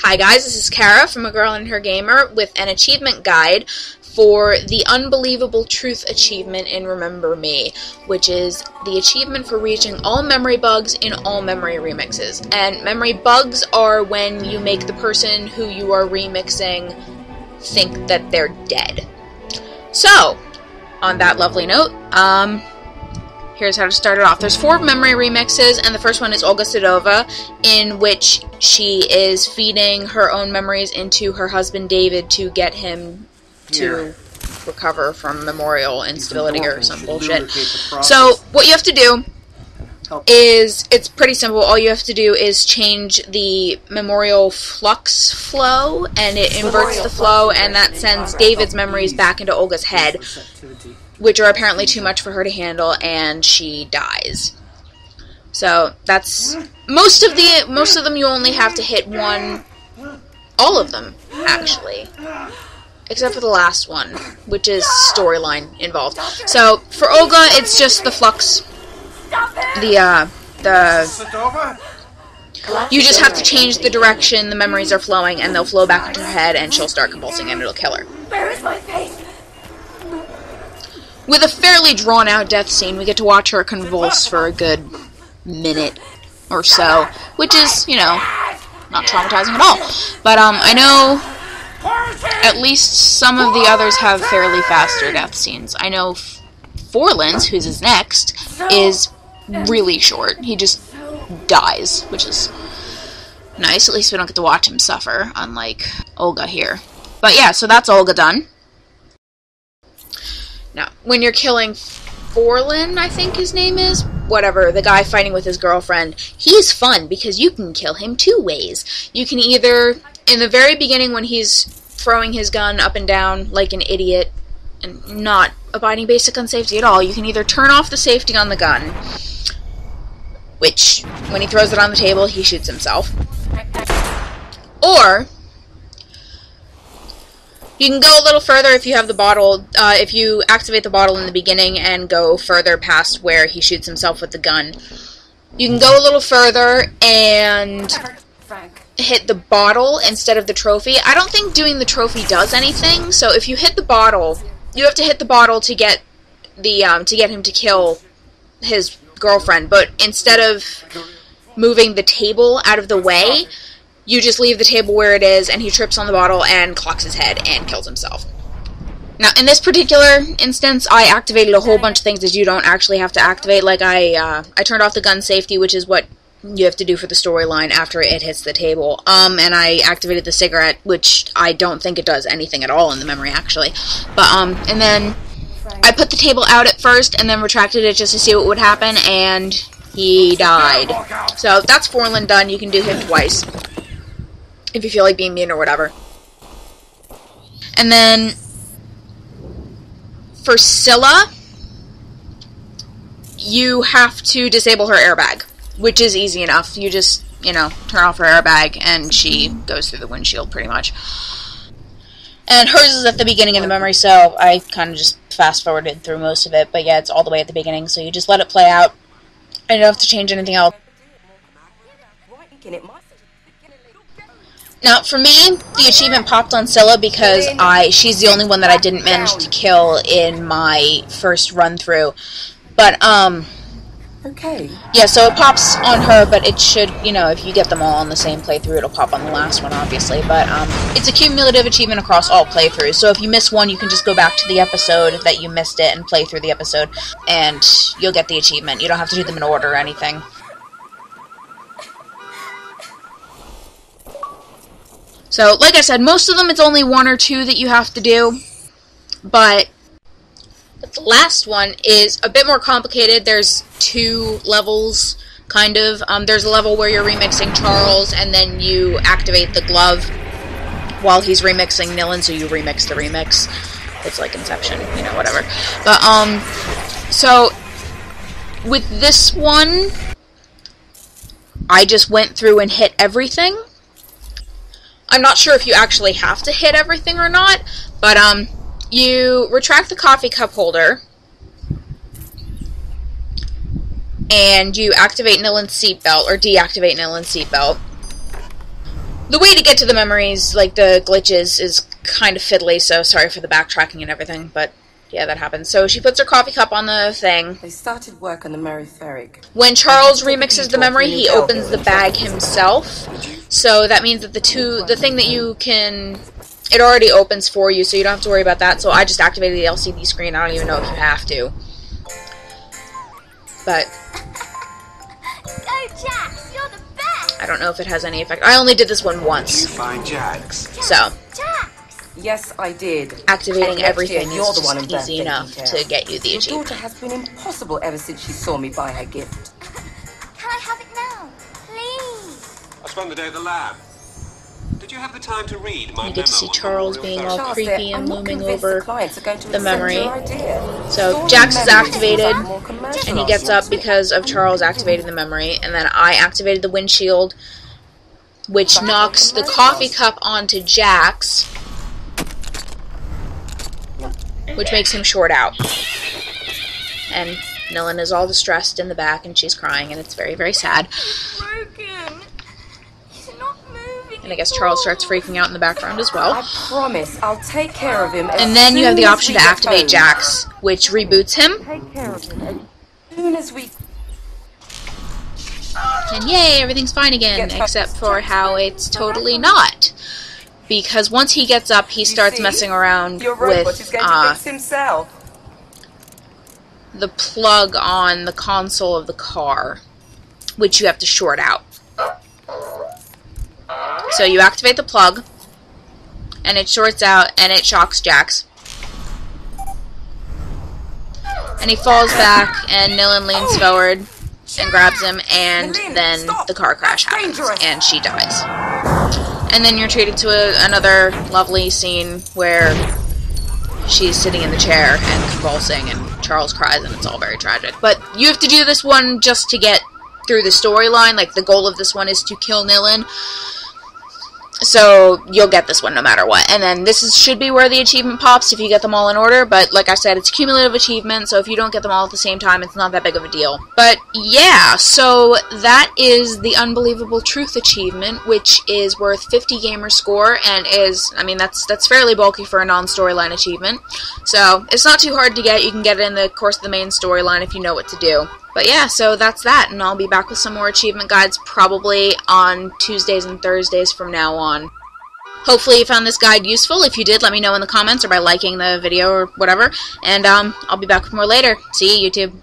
Hi guys, this is Kara from A Girl and Her Gamer with an achievement guide for the Unbelievable Truth achievement in Remember Me, which is the achievement for reaching all memory bugs in all memory remixes. And memory bugs are when you make the person who you are remixing think that they're dead. So, on that lovely note, here's how to start it off. There's 4 memory remixes, and the first one is Olga Sedova, in which she is feeding her own memories into her husband David to get him to recover from memorial instability or some bullshit. So, what you have to do is, it's pretty simple. All you have to do is change the memorial flux flow, and it inverts the flow, and that sends David's memories back into Olga's head, which are apparently too much for her to handle, and she dies. So that's most of them. You only have to hit one, all of them actually, except for the last one, which is storyline involved. So for Olga, it's just the flux. You just have to change the direction the memories are flowing, and they'll flow back into her head, and she'll start convulsing, and it'll kill her. Where is my face? With a fairly drawn-out death scene, we get to watch her convulse for a good minute or so, which is, you know, not traumatizing at all. But, I know at least some of the others have fairly faster death scenes. I know Forlin's, who's his next, is really short. He just dies, which is nice. At least we don't get to watch him suffer, unlike Olga here. But yeah, so that's Olga done. Now, when you're killing Forlin, I think his name is, whatever, the guy fighting with his girlfriend, he's fun because you can kill him 2 ways. You can either, in the very beginning when he's throwing his gun up and down like an idiot and not abiding basic gun safety at all, you can either turn off the safety on the gun, which, when he throws it on the table, he shoots himself, or you can go a little further if you have the bottle, if you activate the bottle in the beginning and go further past where he shoots himself with the gun. You can go a little further and hit the bottle instead of the trophy. I don't think doing the trophy does anything, so if you hit the bottle, you have to hit the bottle to get the, to get him to kill his girlfriend, but instead of moving the table out of the way, you just leave the table where it is, and he trips on the bottle and clocks his head and kills himself. Now, in this particular instance, I activated a whole bunch of things that you don't actually have to activate. Like, I turned off the gun safety, which is what you have to do for the storyline after it hits the table. And I activated the cigarette, which I don't think it does anything at all in the memory, actually. But, and then I put the table out at first, and then retracted it just to see what would happen, and he died. So, that's Forlin done. You can do him twice if you feel like being mean or whatever. And then for Scylla, you have to disable her airbag, which is easy enough. You just, you know, turn off her airbag and she goes through the windshield pretty much. And hers is at the beginning of the memory, so I kind of just fast-forwarded through most of it. But yeah, it's all the way at the beginning, so you just let it play out. And you don't have to change anything else. Now, for me, the achievement popped on Scylla because she's the only one that I didn't manage to kill in my first run-through. But, okay. Yeah, so it pops on her, but it should, you know, if you get them all on the same playthrough, it'll pop on the last one, obviously. But, it's a cumulative achievement across all playthroughs, so if you miss one, you can just go back to the episode that you missed it and play through the episode, and you'll get the achievement. You don't have to do them in order or anything. So, like I said, most of them it's only 1 or 2 that you have to do, but the last one is a bit more complicated. There's 2 levels, kind of. There's a level where you're remixing Charles, and then you activate the glove while he's remixing Nilin, so you remix the remix. It's like Inception, you know, whatever. But, so, with this one, I just went through and hit everything. I'm not sure if you actually have to hit everything or not, but, you retract the coffee cup holder, and you activate Nilin's seatbelt, or deactivate Nilin's seatbelt. The way to get to the memories, like the glitches, is kind of fiddly, so sorry for the backtracking and everything, but yeah, that happens. So she puts her coffee cup on the thing. They started work on the Mary Ferric. When Charles remixes the memory, he opens the bag himself. So that means that the thing that you can, it already opens for you, so you don't have to worry about that. So I just activated the LCD screen. I don't even know if you have to. But Go, Jax! You're the best! I don't know if it has any effect. I only did this one once. Did you find Jax? So Jax! Yes, I did. activating And next everything year, you're is the one just in easy birthday enough details. to get you the Your achievement. daughter has been impossible ever since she saw me buy her gift. Can I have it now? Please! I spent the day at the lab. Did you have the time to read my You get to see memo on Charles memorial being therapy? all Charles, creepy I'm and not looming convinced over the clients are going to the accept memory. your idea. So Storing Jax is memories activated, more commercial and he gets up because of Charles activating the memory, and then I activated the windshield, which knocks the coffee cup onto Jax, which makes him short out. And Nilin is all distressed in the back, and she's crying, and it's very, very sad. Broken! He's not moving. And I guess Charles starts freaking out in the background as well. I promise I'll take care of him. And then you have the option to activate Jax, which reboots him. Take care of him as soon as we. And yay, everything's fine again, except for how it's totally not. Because once he gets up, he starts see? messing around Your robot is with going to fix himself. the plug on the console of the car, which you have to short out. So you activate the plug, and it shorts out, and it shocks Jax. And he falls back, and Nilin leans forward and grabs him, and then the car crash happens, and she dies. And then you're treated to another lovely scene where she's sitting in the chair and convulsing, and Charles cries, and it's all very tragic. But you have to do this one just to get through the storyline. Like, the goal of this one is to kill Nilin. So you'll get this one no matter what. And then this should be where the achievement pops if you get them all in order. But like I said, it's cumulative achievement, so if you don't get them all at the same time, it's not that big of a deal. But yeah, so that is the Unbelievable Truth achievement, which is worth 50 gamer score, and is, I mean, that's fairly bulky for a non-storyline achievement. So it's not too hard to get. You can get it in the course of the main storyline if you know what to do. But yeah, so that's that, and I'll be back with some more achievement guides probably on Tuesdays and Thursdays from now on. Hopefully you found this guide useful. If you did, let me know in the comments or by liking the video or whatever. And I'll be back with more later. See you, YouTube.